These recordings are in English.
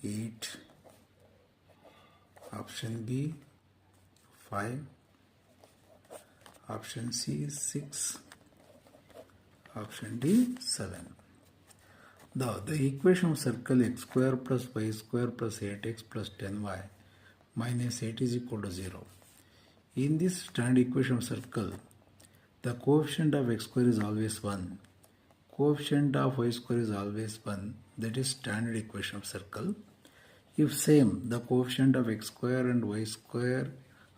8, option B 5, option C 6, option D 7. Now the equation of circle x square plus y square plus 8x plus 10y minus 8 is equal to 0. In this standard equation of circle, the coefficient of x square is always 1. Coefficient of y square is always 1. That is standard equation of circle. If same, the coefficient of x square and y square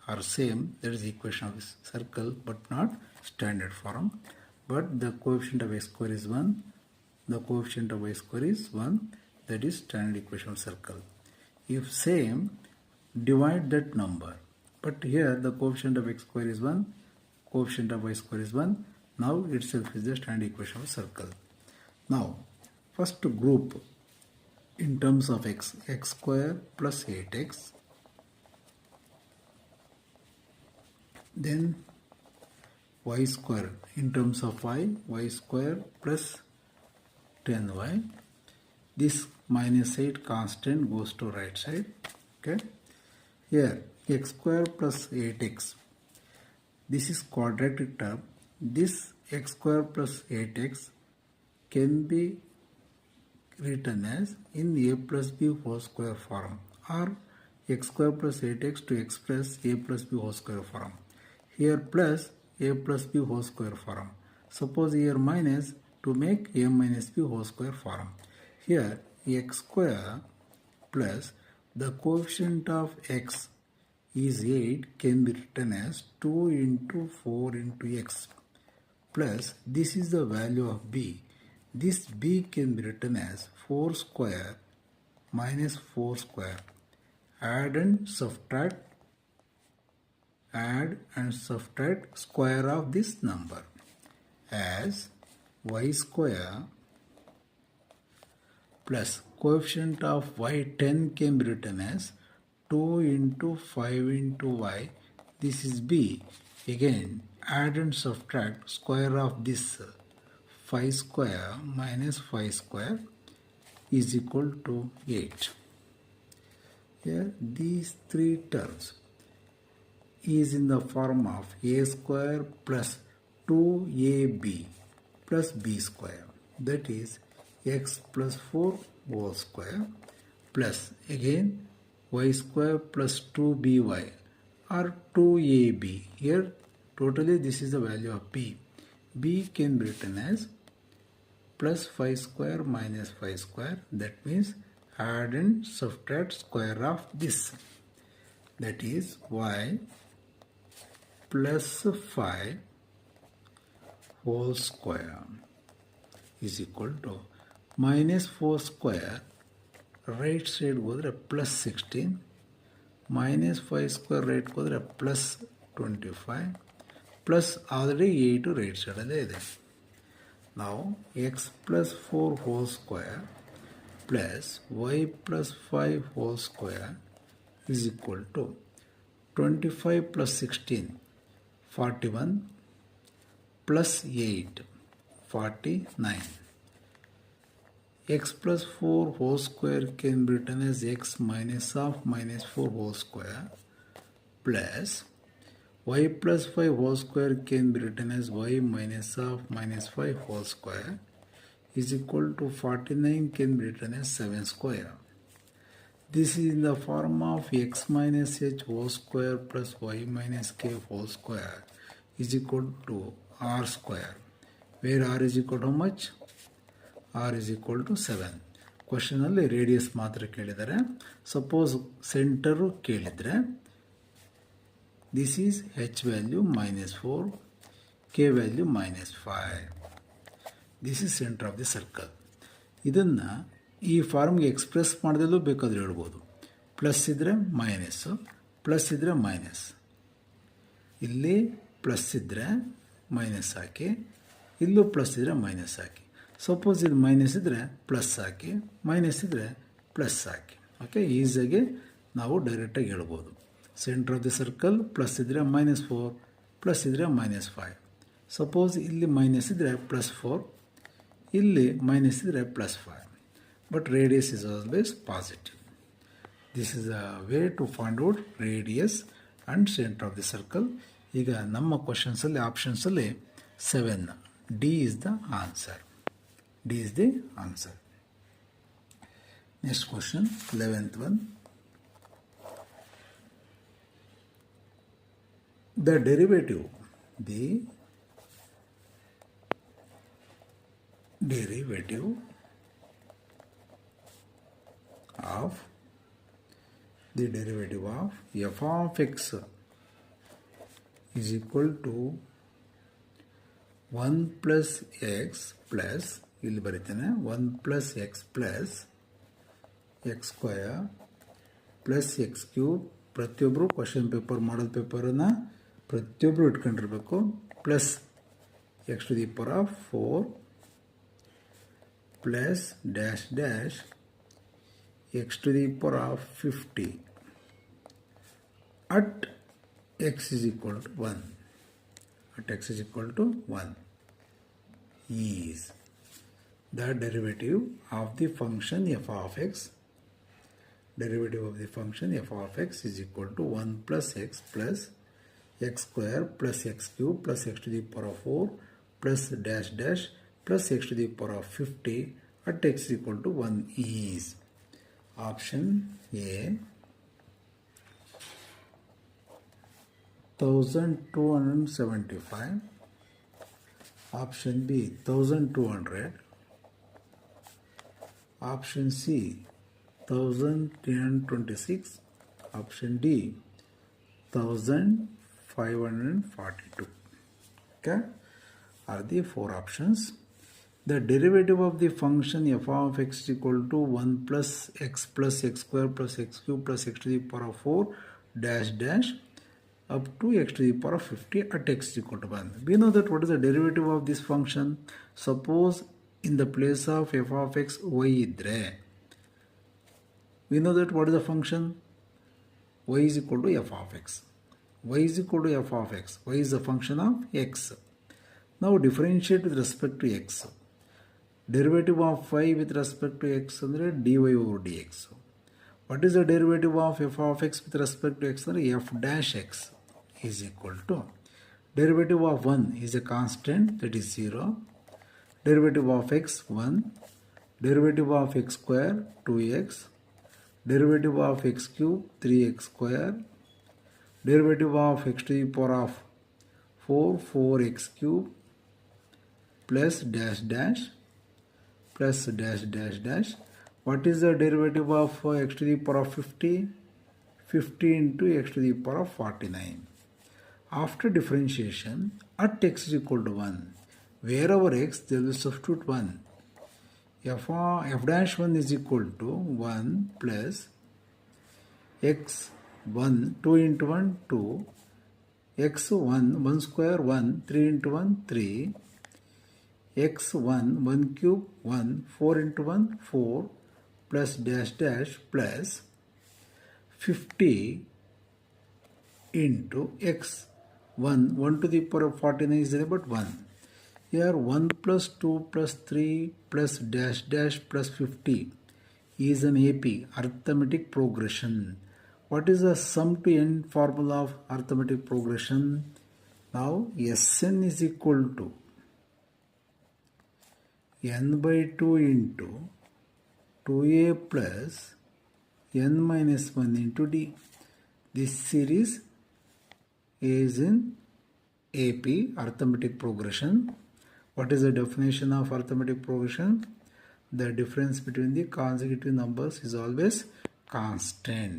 are same, that is equation of circle, but not standard form. But the coefficient of x square is 1. The coefficient of y square is 1. That is standard equation of circle. If same, divide that number. But here the coefficient of x square is 1. Coefficient of y square is 1. Now itself is the standard equation of circle. Now, first group in terms of x square plus 8x, then y square in terms of y square plus 10y. This minus 8 constant goes to right side. Okay. Here x square plus 8x. This is quadratic term. This x square plus 8x can be written as in a plus b whole square form, or x square plus 8x to express a plus b whole square form. Here plus a plus b whole square form. Suppose here minus to make a minus b whole square form. Here x square plus the coefficient of x is 8 can be written as 2 into 4 into x plus this is the value of b. This b can be written as 4 square minus 4 square. Add and subtract square of this number as y square plus coefficient of y 10 can be written as 2 into 5 into y. This is b. Again add and subtract square of this 5 square minus 5 square is equal to 8. Here these three terms is in the form of a square plus 2ab plus b square, that is x plus 4 whole square plus again y square plus 2by or 2ab. Here totally this is the value of b. b can be written as plus 5 square minus 5 square. That means add and subtract square of this. That is y plus 5 whole square is equal to minus 4 square. Right side ಹೋದರೆ plus 16 minus 5 square right ಹೋದರೆ plus 25 plus already 8 right side ಅಲ್ಲೇ ಇದೆ. Now x plus 4 whole square plus y plus 5 whole square is equal to 25 plus 16 41 plus 8 49. X plus 4 whole square can be written as x minus of minus 4 whole square plus y plus 5 whole square can be written as y minus of minus 5 whole square is equal to 49 can be written as 7 square. This is in the form of x minus h whole square plus y minus k whole square is equal to r square, where r is equal to how much? r is equal to 7. Question ಅಲ್ಲಿ radius ಮಾತ್ರ ಕೇಳಿದ್ದಾರೆ. Suppose centre ಕೇಳಿದರೆ this is h value minus 4, k value minus 5. This is centre of the circle. ಇದನ್ನು ಈ ಫಾರ್ಮ್ಗೆ express ಮಾಡೋದಲ್ಲೂ ಬೇಕಾದರೂ ಹೇಳ್ಬೋದು. Plus ಇದ್ದರೆ ಮೈನಸ್ಸು, ಪ್ಲಸ್ ಇದ್ದರೆ ಮೈನಸ್. ಇಲ್ಲಿ ಪ್ಲಸ್ ಇದ್ದರೆ ಮೈನಸ್ ಹಾಕಿ, ಇಲ್ಲೂ ಪ್ಲಸ್ ಇದ್ದರೆ ಮೈನಸ್ ಹಾಕಿ. ಸಪೋಸ್ ಇದು ಮೈನಸ್ ಇದ್ದರೆ ಪ್ಲಸ್ ಹಾಕಿ, ಮೈನಸ್ ಇದ್ದರೆ ಪ್ಲಸ್ ಹಾಕಿ. ಓಕೆ, ಈಸಿಯಾಗಿ ನಾವು ಡೈರೆಕ್ಟಾಗಿ ಹೇಳ್ಬೋದು. Centre of the circle plus ಇದ್ದರೆ minus 4, ಪ್ಲಸ್ ಇದ್ದರೆ minus 5. ಸಪೋಸ್ ಇಲ್ಲಿ ಮೈನಸ್ ಇದ್ದರೆ plus 4, ಇಲ್ಲಿ ಮೈನಸ್ ಇದ್ದರೆ plus 5. But radius is always positive. This is a way to find out radius and centre of the circle. ಈಗ ನಮ್ಮ ಕ್ವಶನ್ಸಲ್ಲಿ ಆಪ್ಷನ್ಸಲ್ಲಿ 7 D is the answer. D is the answer. Next question 11th one. The derivative of f of x is equal to 1 plus x plus ಇಲ್ಲಿ ಬರೀತೇನೆ 1 plus x plus x square plus x cube. ಪ್ರತಿಯೊಬ್ಬರು question paper model ಪೇಪರನ್ನು ಪ್ರತಿಯೊಬ್ಬರು ಇಟ್ಕೊಂಡಿರಬೇಕು. Plus x to the power of 4 plus dash dash x to the power of 50 at x is equal to 1. At x is equal to 1 is the derivative of the function f of x. Derivative of the function f of x is equal to 1 plus x plus x square plus x cube plus x to the power of 4 plus dash dash plus x to the power of 50 at x is equal to 1 is option A 1275, option B 1200, option C 1326, option D 1542. Okay, are the 4 options. The derivative of the function f of x is equal to 1 plus x square plus x cube plus x to the power of 4 dash dash up to x to the power of 50 at x is equal to 1. We know that what is the derivative of this function. Suppose in the place of f of x y idre, we know that what is the function. Y is equal to f of x. Y is equal to f of x. Y is the function of x. Now differentiate with respect to x. Derivative of y with respect to x andre dy over dx. What is the derivative of f of x with respect to x andre f dash x is equal to derivative of 1 is a constant, that is 0. Derivative of x 1. Derivative of x square 2x. Derivative of x cube 3x square. Derivative of x to the power of 4x cube plus dash dash plus dash dash dash. What is the derivative of x to the power of 50? 50 into x to the power of 49. After differentiation, at x is equal to 1, wherever x there will substitute 1. f dash 1 is equal to 1 plus x 1, 2 into 1 2, x 1 square 1, 3 into 1 3, x 1 cube 1, 4 into 1 4 plus dash dash plus 50 into x 1 to the power of 49 is about 1. Here 1 plus 2 plus 3 plus dash dash plus 50 is an AP, arithmetic progression. What is the sum to n formula of arithmetic progression? Now Sn is equal to n by 2 into 2a plus n minus 1 into d. This series is in AP, arithmetic progression. What is the definition of arithmetic progression? The difference between the consecutive numbers is always constant.